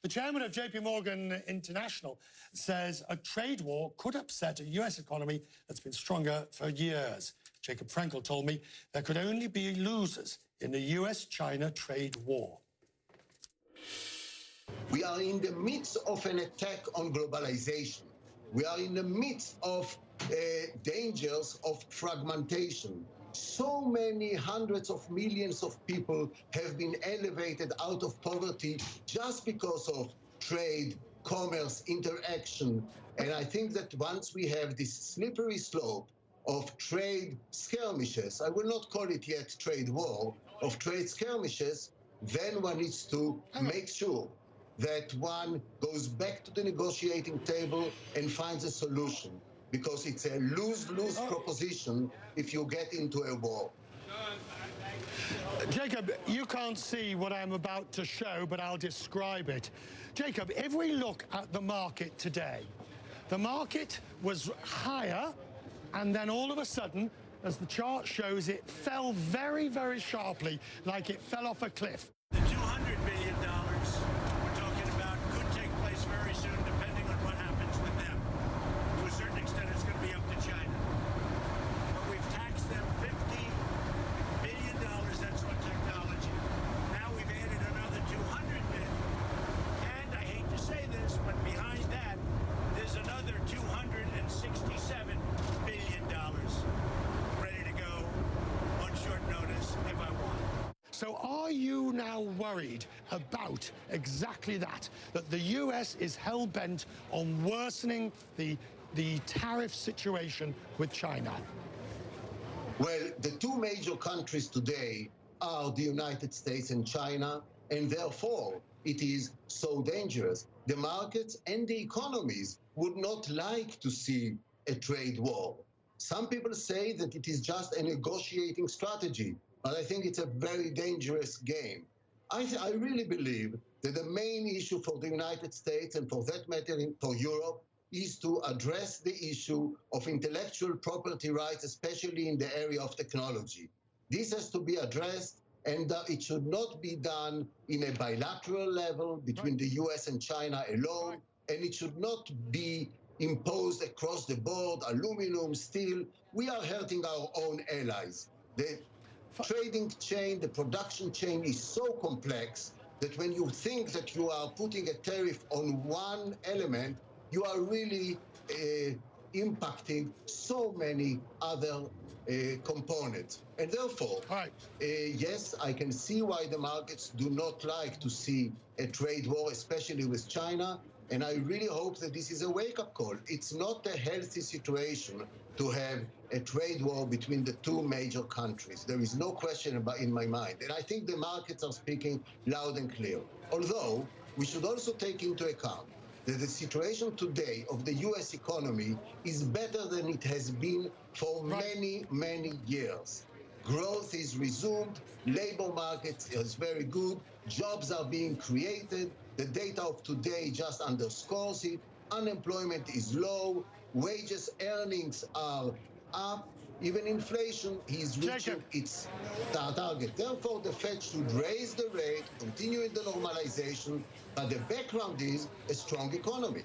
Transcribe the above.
The chairman of JPMorgan International says a trade war could upset a US economy that's been stronger for years. Jacob Frankel told me there could only be losers in the US-China trade war. We are in the midst of an attack on globalization. We are in the midst of dangers of fragmentation. So many hundreds of millions of people have been elevated out of poverty just because of trade, commerce, interaction. And I think that once we have this slippery slope of trade skirmishes, I will not call it yet trade war, of trade skirmishes, then one needs to make sure that one goes back to the negotiating table and finds a solution, because it's a lose-lose proposition if you get into a war. Jacob, you can't see what I'm about to show, but I'll describe it. Jacob, if we look at the market today, the market was higher, and then all of a sudden, as the chart shows, it fell very, very sharply, like it fell off a cliff. The $200 billion we're talking about could take place very soon, depending on what happens with them. To a certain extent, it's going to be up to China. But we've taxed them $50 billion, that's on technology. Now we've added another $200 billion. And I hate to say this, but behind that, there's another $267 billion ready to go on short notice if I want. So are you now worried about exactly that the US is hell-bent on worsening the tariff situation with China? Well, the two major countries today are the United States and China, and therefore it is so dangerous. The markets and the economies would not like to see a trade war. Some people say that it is just a negotiating strategy, but I think it's a very dangerous game. I really believe that the main issue for the United States, and for that matter for Europe, is to address the issue of intellectual property rights, especially in the area of technology. This has to be addressed, and it should not be done in a bilateral level between the US and China alone, and it should not be imposed across the board, aluminum, steel. We are hurting our own allies. The trading chain, the production chain is so complex that when you think that you are putting a tariff on one element, you are really impacting so many other components. And therefore, yes, I can see why the markets do not like to see a trade war, especially with China. And I really hope that this is a wake-up call. It's not a healthy situation to have a trade war between the two major countries. There is no question about in my mind. And I think the markets are speaking loud and clear. Although, we should also take into account that the situation today of the US economy is better than it has been for many, many years. Growth is resumed, labor market is very good, jobs are being created, the data of today just underscores it, unemployment is low, wages, earnings are up, even inflation is reaching its target. Therefore, the Fed should raise the rate, continue in the normalization, but the background is a strong economy.